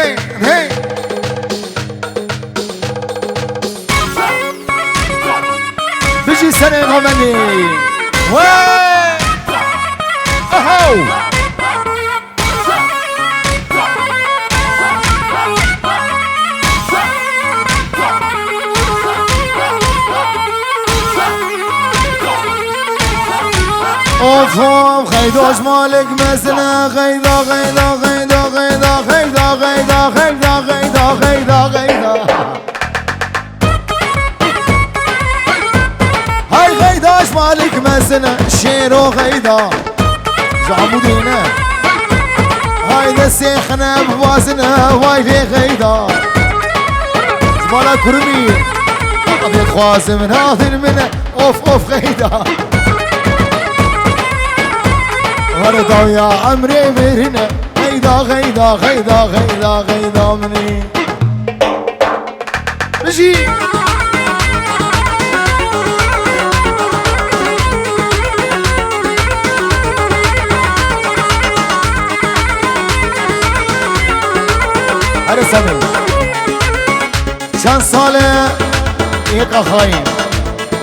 هي هي بيجي سنة غمني وين اهو اوف اوف خيدوش مالك مثلا خيدا خيدا خيدا خيدا خيدا خيدا خيدا خيدا خيدا خيدا هاي خيداش مالك مثلا شيرو خيدا زعمودينا هاي دسيخنا بوازنا واي في خيدا زمالا كرمي ابيض خوازم ناظر منه اوف اوف خيدا وردا يا عمري مرنا غيدا غيدا غيدا غيدا غيدا مني مشي هذا سامي كان صالح هيك خاين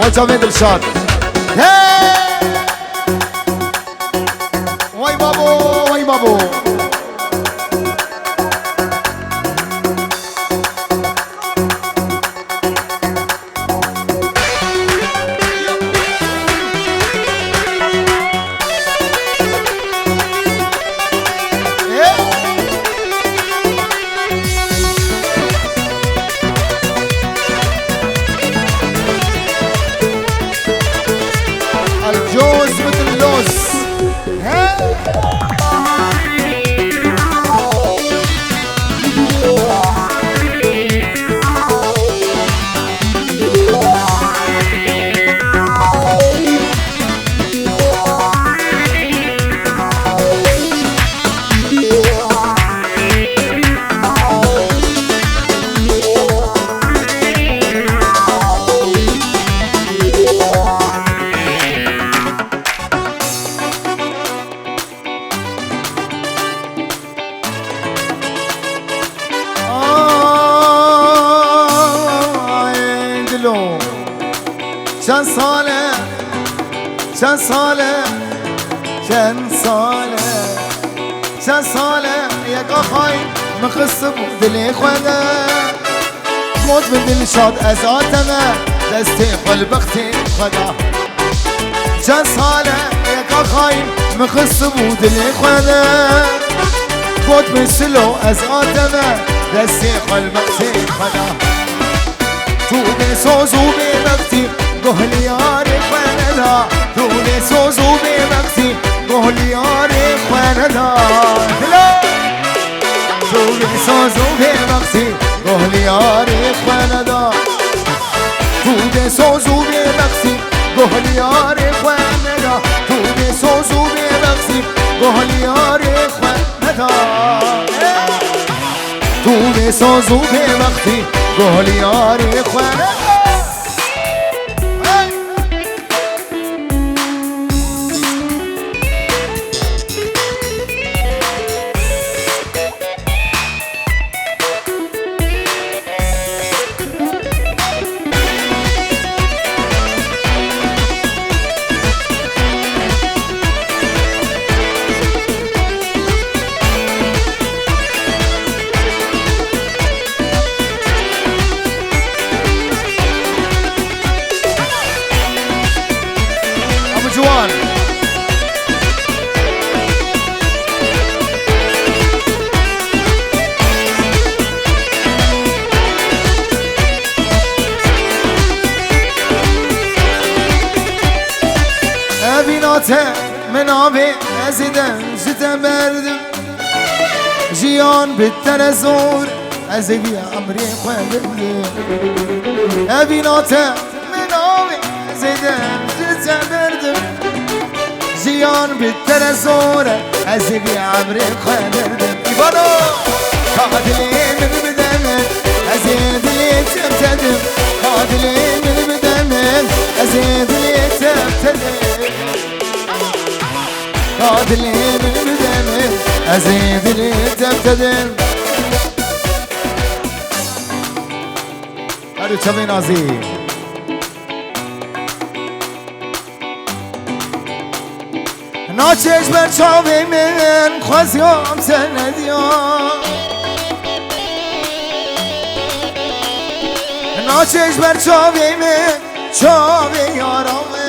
وجامد الشاط وای بابو وای بابو الجوز مثل اللوز كان صالح كان صالح كان صالح كان صالح يا قخاي مخصب دلي خدا موت من دل شاد ازاتنا دستي قلب اختي خدا كان صالح يا قخاي مخصب دلي خدا موت من سلو ازاتنا دستي قلب اختي خدا تو بسوزو بمختي قهلي ياري خوانا دوني سوزو بمكسي قهلي ياري خوانا دوني سوزو بمكسي قهلي ياري خوانا دوني سوزو بمكسي قهلي ياري خوانا دوني سوزو بمكسي قهلي ياري خوانا دوني سوزو بمكسي قهلي ياري خوانا جوان ابیناته منابه نزیدم جتا بردم جیان بتر زور از بی عمری خواندم ابیناته منابه نزیدم جتا بردم جیان بتر زور از بی عمری خواندم ایبانو قادلی من بدم از دلی تبتدم قادلی من بدم از دلی تبتدم قادلی من بدم از دلی تبتدم هرو چوی نازی ناچش بر چاوی من خوزیام سندیام ناچش بر چاوی من چاوی یارامه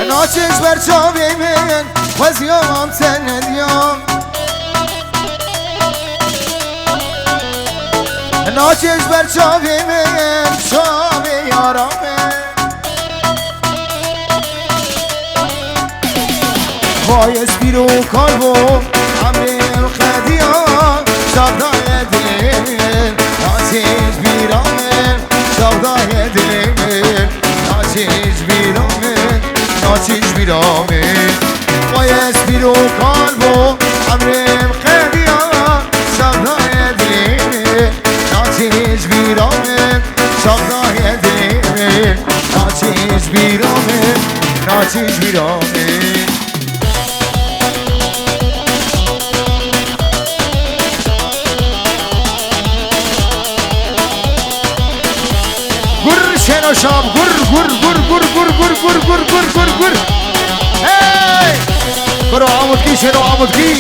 ناچش بر چاوی من خوزیام سندیام ناچش بر چاوی من چاوی یارامه وای اسپیرو کالبو عمرم خدیان شبدای دلم ناچش بیرامن شبدای دلم ناچش بیرامن ناچش بیرامن وای اسپیرو کالبو عمرم خدیان شبدای دلم ناچش بیرامن شبدای دلم ناچش بیرامن ناچش بیرامن شنو شام گر هی برو آمود کی شنو آمود کی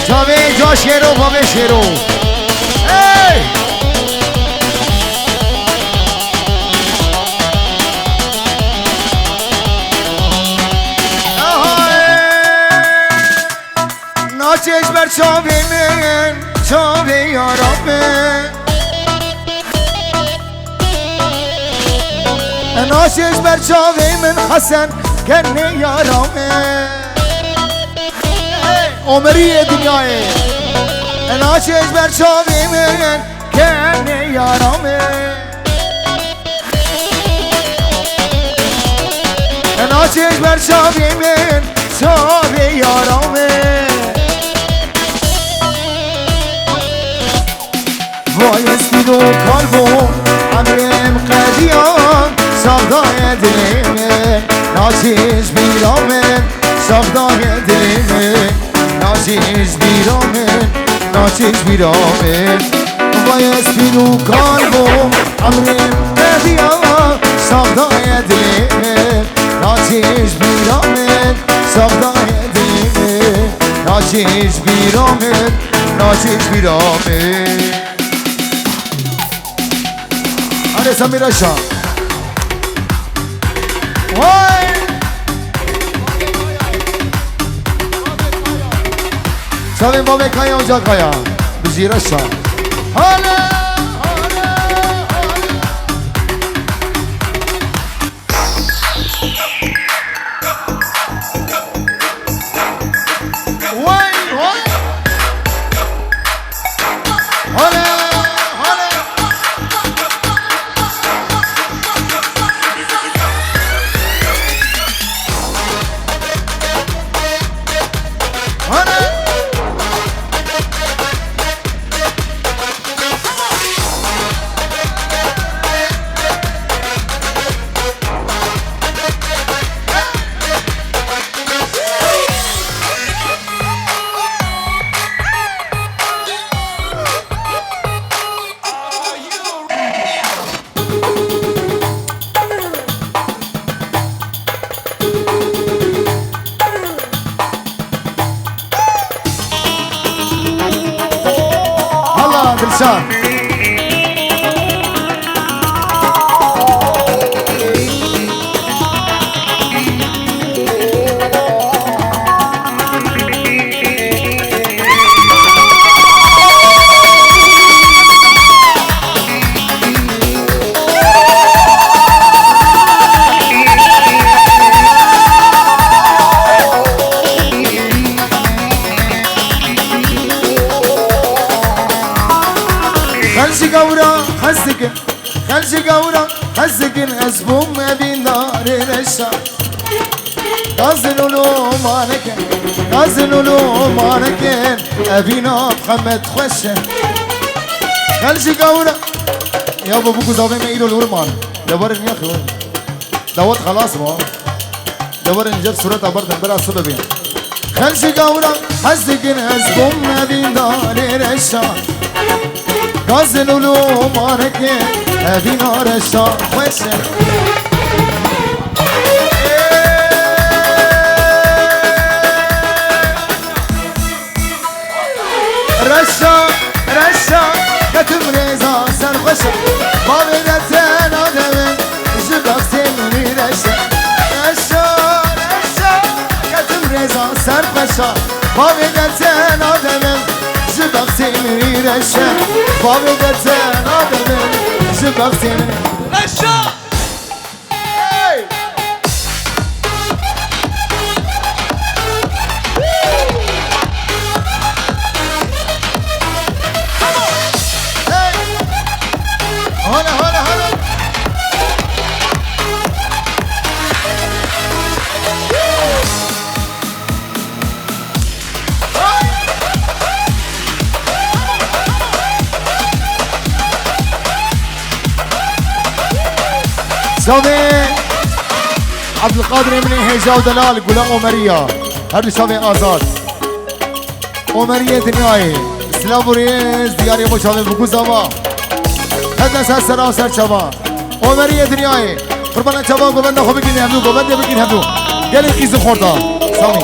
جاوی جا شنو بابه شنو هی ناچش بر چاوی من چاوی یارامه ناچش بر چاوی من حسن کنه یارامه عمری دنیای ناچش بر چاوی من کنه یارامه ناچش بر چاوی من چاوی یارامه وای اسپیدو کالبو عمرم قدیان سودای دلمه ناچش بیرامن سودای دلمه ناچش بیرامن ناچش بیرامن وای اسپیدو کالبو عمرم قدیان سودای دلمه ناچش بیرامن سودای دلمه ناچش بیرامن ناچش بیرامن آره سمیر شا وای سالیم بابه کایا اونجا کایا بزیره شا حالا دلشان خلشي قورا حزقن أسبوم بين دار الشام غازلولو مانكن غازلولو مانكن أبينا محمد خوشه خلشي قورا يا بابو زاوي ما إيرو الورمان دبرن يا أخي دوت خلاص ما دبرن جاب صورة أبردن برا سببين خلش قورا حزقن از بوم نبین داری رشان غازل ولو مارکه ابین آرشان خوشه رشا كتم ريزا سرخشا ما بيدتين آدمين جبك سيمني رشا كتم ريزا سرخشا ما بيدتين آدمين جبك سيمني رشا ما بيدتين آدمين جبك سيمني رشا شامي عبد القادر من هيجا ودلال قولا عمرية هردو شامي آزاد عمرية دنياي سلام وريز دياري مو شامي بكو زما هدنا سر سرا و سر چوا عمرية دنياي قربانا چوا قوبنده خو بگین همدو قوبنده بگین همدو گلی قیز خوردا سامی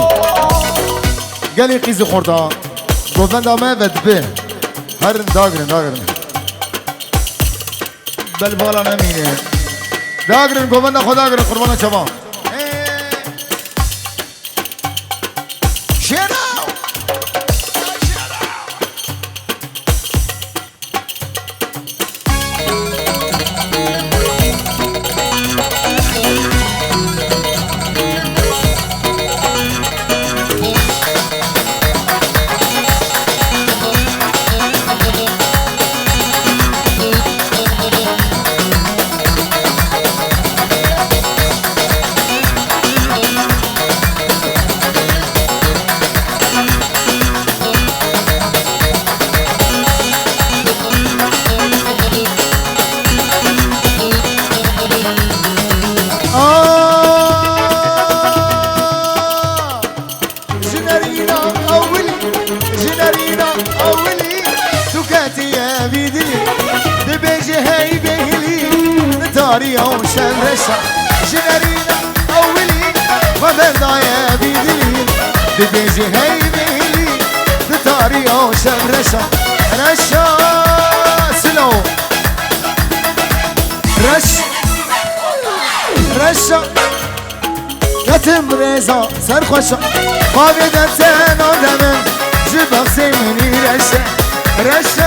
گلی قیز خوردا قوبنده همه ودبه هر داگرن بل بالا نمینه داگرن گوبنده خدا گرن قربان شما جنرينا أولي وبردايا بيدي ببيجي هاي بيلي بطاري أوشن رشا سلو رشا يتم ريزا سرخوشا ما بيدتين آدمين جبك سيمني رشا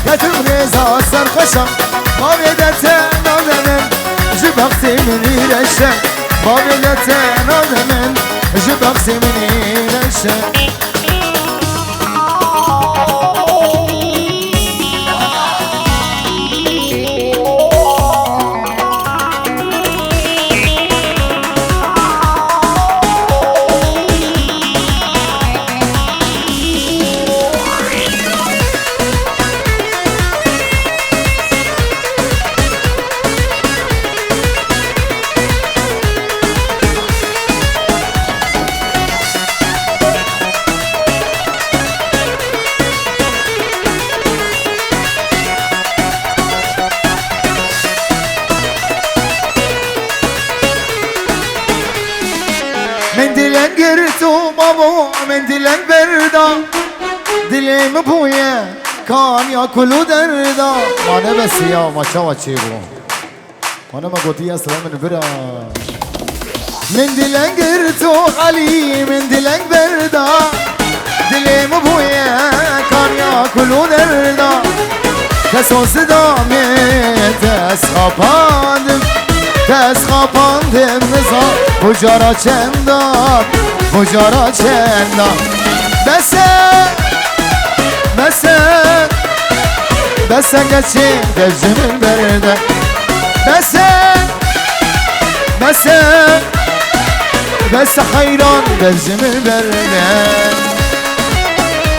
يتم ريزا سرخوشا ما بيدتين آدمين جبك سيمني رشا ما بيدتين آدمين جبك سيمني رشا من دلن گرتو بابا من دلن بردا دلم بویه کان یا کلو دردا مانه بسیا ماچا چی بو مانه ما گوتی اصلا من برا من دلن گرتو علی من دلن بردا دلم بویه کان یا کلو دردا کسو صدامت اسخاباندم نزار بجارا چندان بسن گچی دجمن برده بس خیران دجمن برده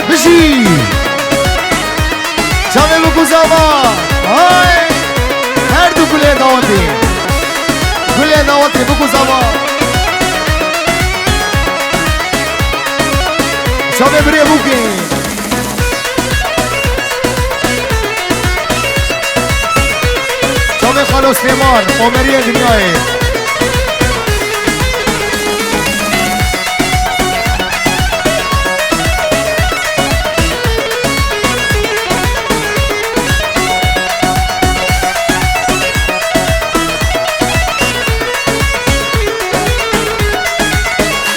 بشی چامه بگو زمان هر دو گله داون دعوتي كل دعوتي بكو زمان شباب بري بوكي شباب خالو سليمان قمرية دنياي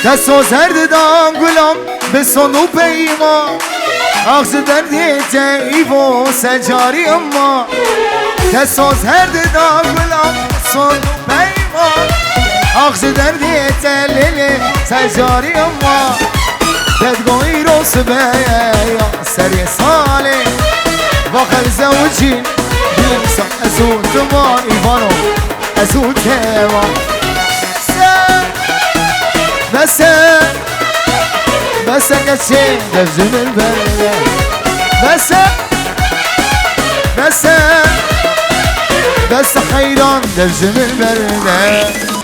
دستو زرد دام گلام به صندوق پیما آغز دردیت ایو سجاری اما دستو زرد دام گلام صندوق پیما آغز دردیت لیلی سجاری اما ددگوی رو سبایا سری سالی وقت زوجین بینسا ازود ما ایوانو ازود تیما بس كتشين دفجن البردة بس حيران دفجن البردة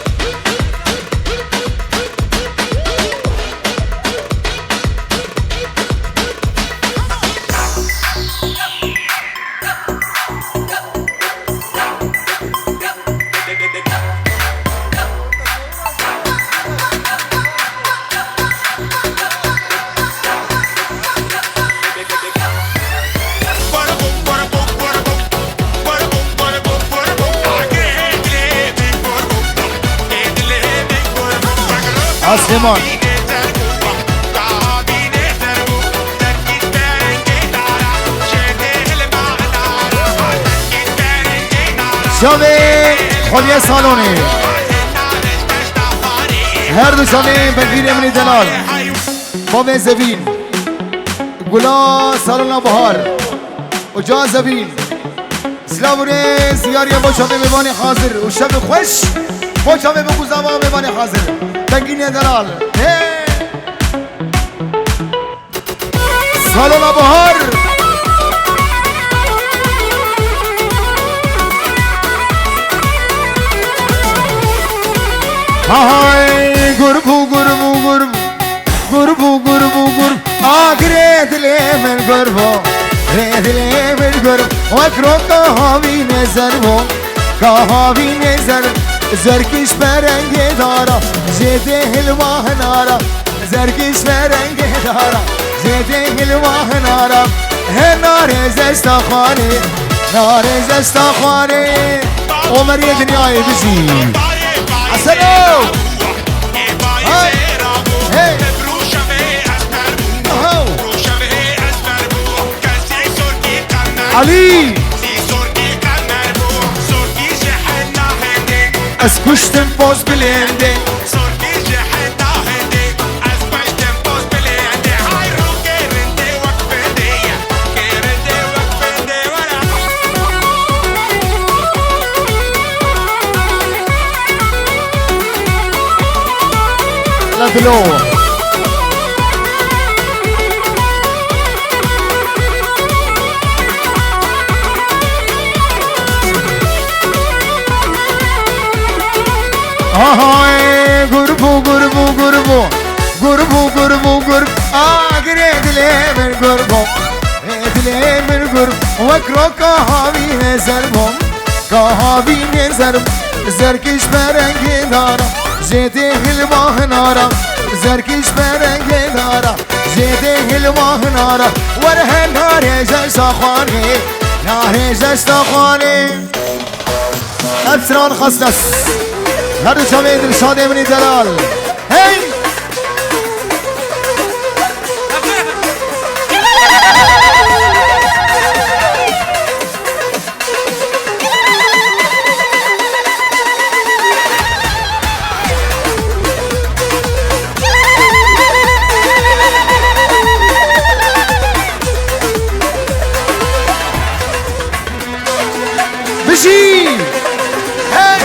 سليمان شامي خليه صالوني هر دو شامي بنفير من دلال بابا زبين قلا صالونا بهار وجا زبين سلاموني زياري با شامي ميواني حاضر وشب خوش با شامي بگو زمان ميواني حاضر تنگینی دلال سالون بهار های گربو آگره دلی من گربو ردلی من گرب وکرو کهاوی نظر بو کهاوی نظر زرکش برنگ دارا جده هلواه نارا زرکش برنگ دارا جده هلواه نارا نار زستخانه نار زستخانه عمری دنیای بزی السلام علی از کشتم باز بلنده سرگی جهنده از پشتم باز بلنده های رو گرنده وقفنده ورا لا دلو آهای گربو آگره دلی من گربو دلی من گرب وکرو کهاوی نظرم کهاوی نظرم زرکش برنگ دارا جده هلواه نارا زرکش برنگ دارا جده هلواه نارا وره نار جشتخانه نار جشتخانه افسران خستس هر دو شامه دلشاد امنی دلال هی بشي هي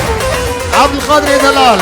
عبد القادر دلال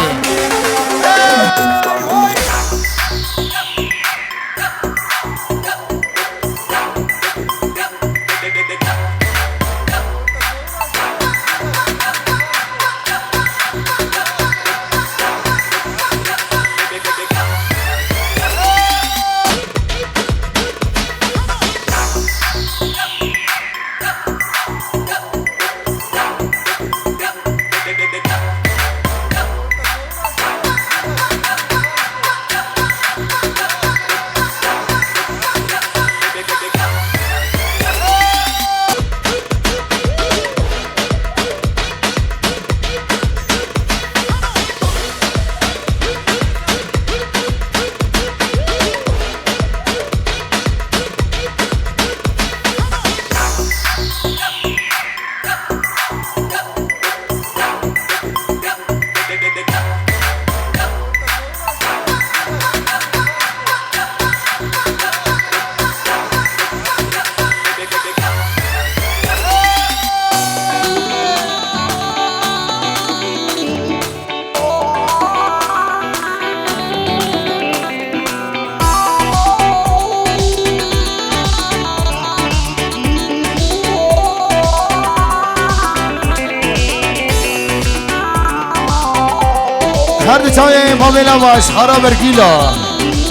هر دو چای ما بلا باش خرا برگیلا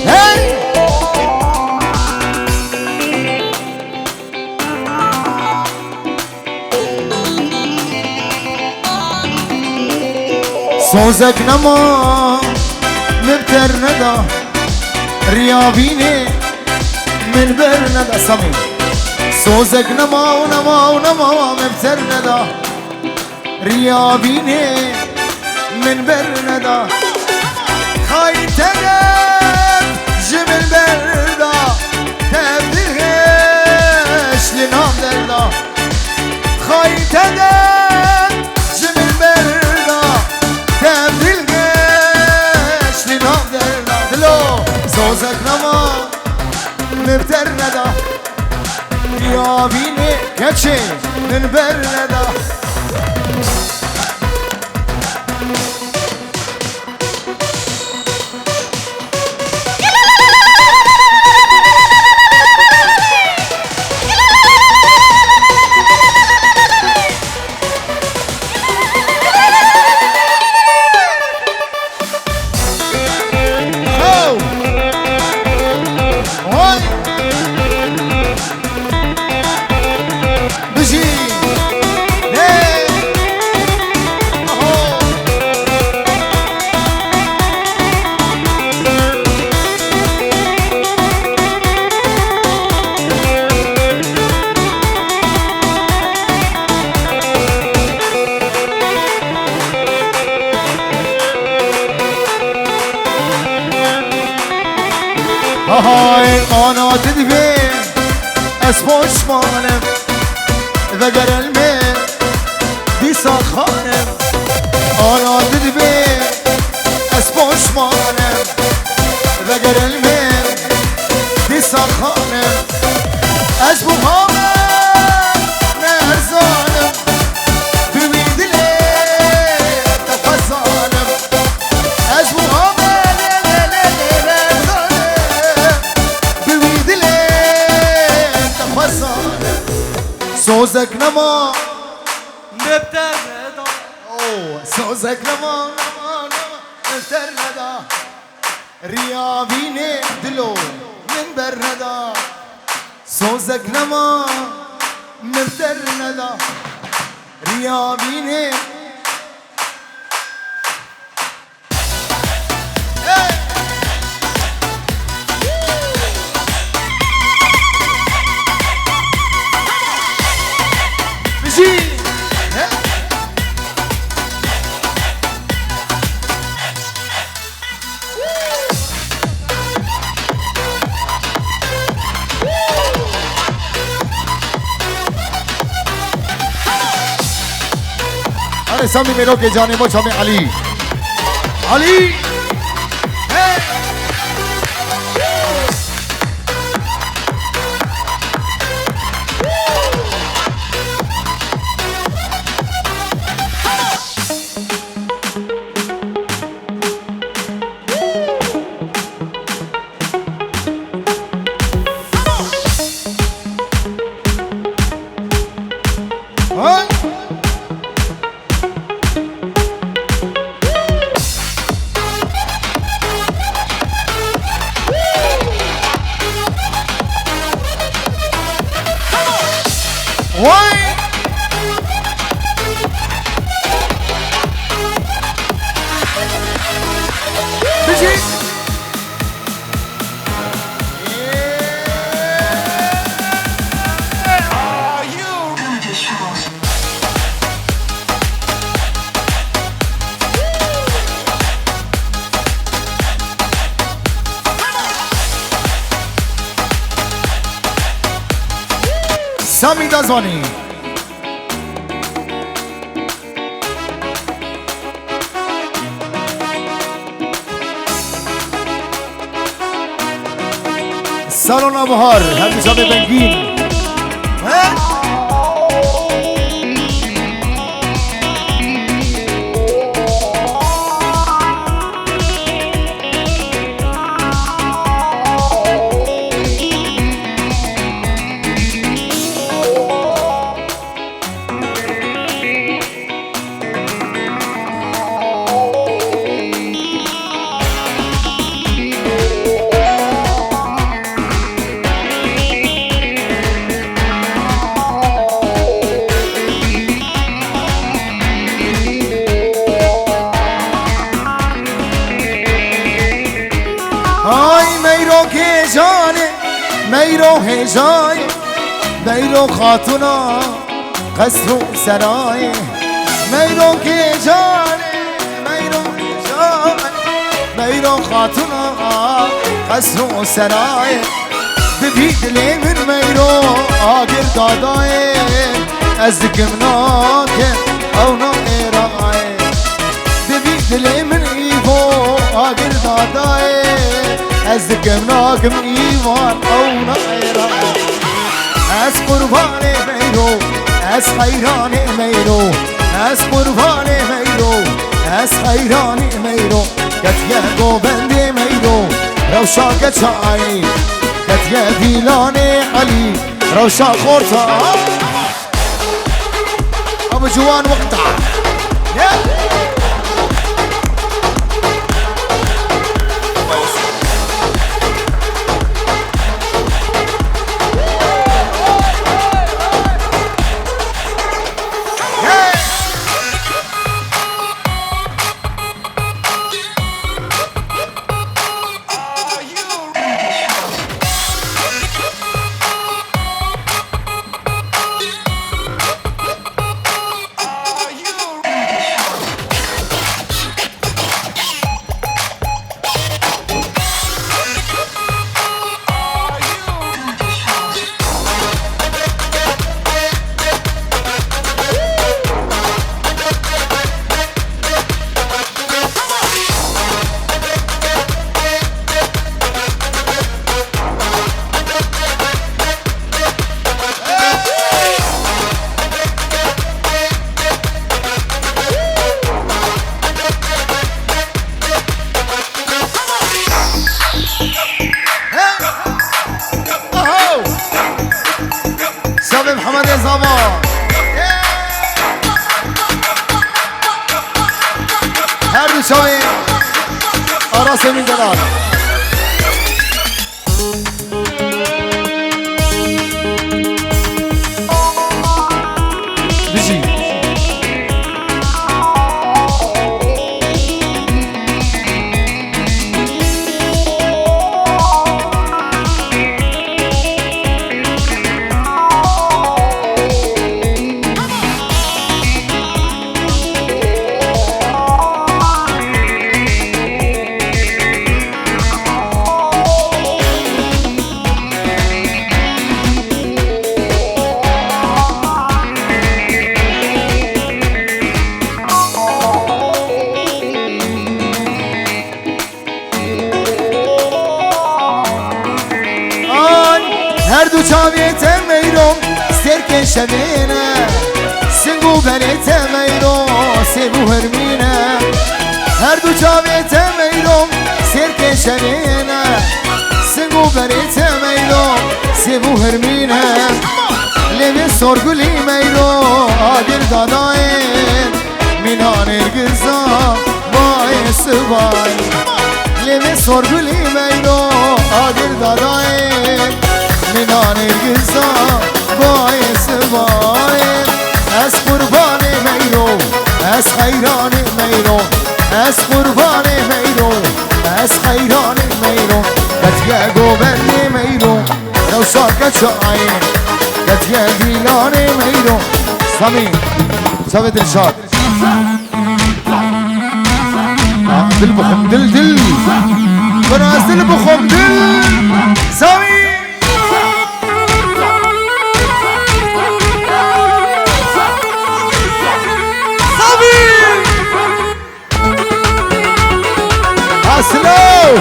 هی سوزک نما مبتر ندا ریابینه من بر ندا سمی سوزک نما و نما و نما مبتر ندا ریابینه من بر ندا خواهی ترد جمل بردا تبدیلش لنام دردا خواهی ترد جمل بردا تبدیلش لنام دردا دلو سوزک نما مبتر ندا ریابینه کچه من بر ندا های آنا تدوی اسمش مانم و گرلمه دیسا خانم آنا تدوی اسمش مانم و گرلمه دیسا خانم از بوهامم نرزانم بوی دلی تفزانم از بوهامم سوزک نما مبتر ندا سوزک نما مبتر ندا ریابینه دلو من بر ندا سوزک نما مبتر ندا ریابینه سامی میرو که جانب چامی علی علی سامی دازوانی سالن بهار همیشه به بنگین که جانه میرو هجای میرو خاتونا قصر و سرای میرو که جانه میرو هجای میرو خاتونا قصر و سرای ببی دلی من میرو آگر دادای از دکمناکه او نا ایرای ببی دلی من ایفو آگر دادای از دکمناکم ایوان او نا ایرای از قربان میرو از خیران میرو از قربان میرو از خیران میرو کتیه گوبند میرو روشا کچایی کتیه دیلان علی روشا خورتا ابو جوان وقتها محمد زبا هر دو شوی آراس من دلال بجی هر دو چاویت میرم سرک شبینه سنگو بلیت میرم سبو هرمینه هر دو چاویت میرم سرک شبینه سنگو بلیت میرم سبو هرمینه لبی سرگلی میرم آدر داداین مینان ارگزا بای سبای لبی سرگلی میرم آدر داداین مینان گزا باعث باید از قربان میرو از خیران میرو از قربان میرو از خیران میرو کتیه گوبند میرو روشا کچایی کتیه دیلان میرو سامی شب دلشاد دل بخم دل کنه از دل بخم دل سامی سلو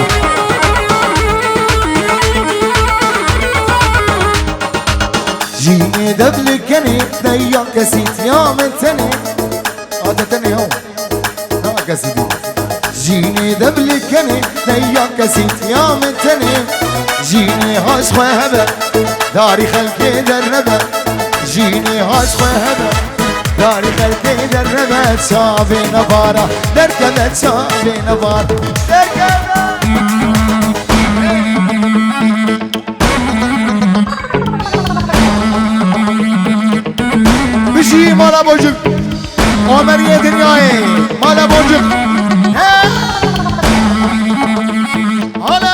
جيني دبلكني ديا كسيت يوم التني عادتني يوم ها كسيدي جيني دبلكني ديا كسيت يوم التني جيني هاش خوهبه داري خلقي دربه جيني هاش خوهبه داري خلقي دربه شابي نبارة دركبت شابي نبارة دركبت بشي مالا بوجك عمرية دنياي مالا بوجك هلا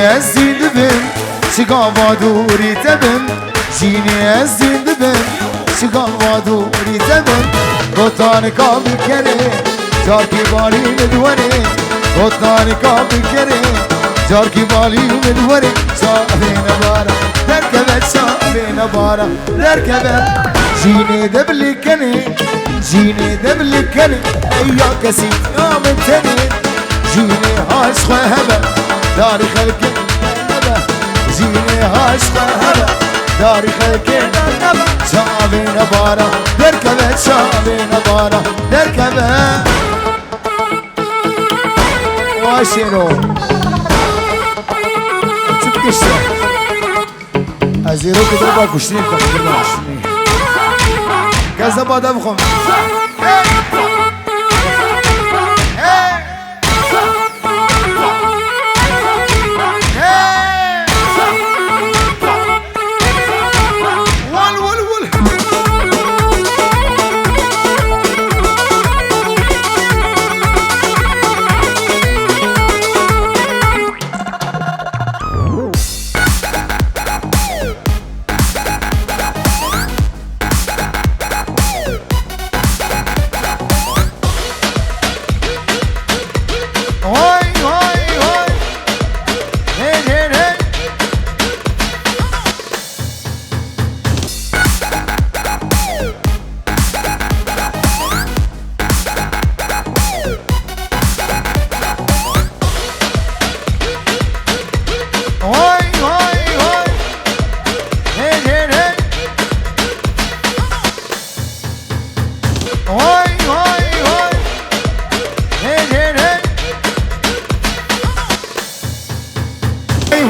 از زنده بم چگاه وادوری تبم جینی از زنده بم چگاه وادوری تبم گوتان کابی کنه جارکی بالی مدوره گوتان کابی کنه جارکی بالی مدوره شاوه نبارا درکبه شاوه نبارا درکبه جینی دبلی کنه جینی دبلی کنه ایا کسی آمن تنه جینی هاش خوهبه داری خلق نبه جینی هاش خوهبه داری خلق نبه شاوه نبارا درکبه شاوه نبارا درکبه واشنو چوب کشته از ایرو که در با کشتیم که در با کشتیم کسا بادا بخون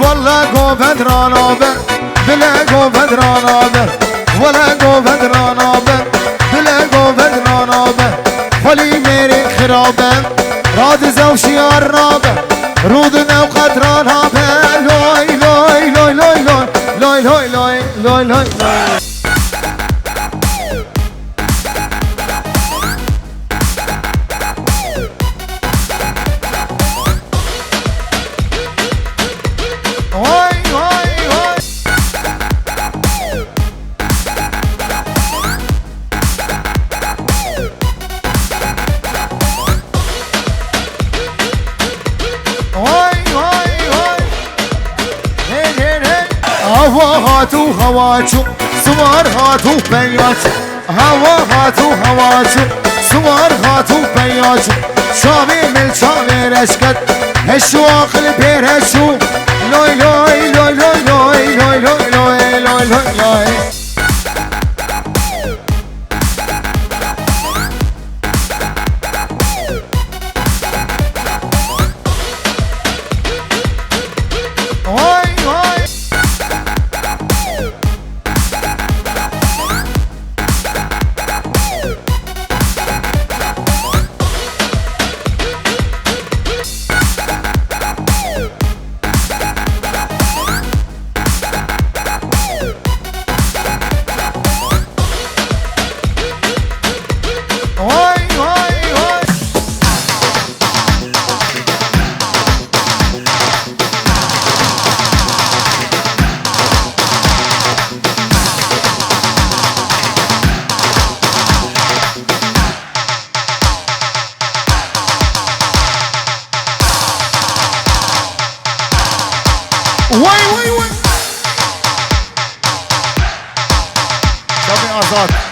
والله گو بدرانا بر دل گو بدرانا بر ولا گو بدرانا بر دل گو بدرانا بر خلی میری خرابم راد زوشیار نابر رود نو قدرانا بر لوی لوی لوی لوی لوی لوی لوی لوی لوی لوی هوا هاتو هواچو سوار هاتو پیاچو هوا هاتو هواچو سوار هاتو پیاچو شاوی مل شاوی رشکت هشو آخل پیر هشو لوی لوی لوی لوی لوی لوی لوی لوی لوی لوی وای وای وای شبی آزاد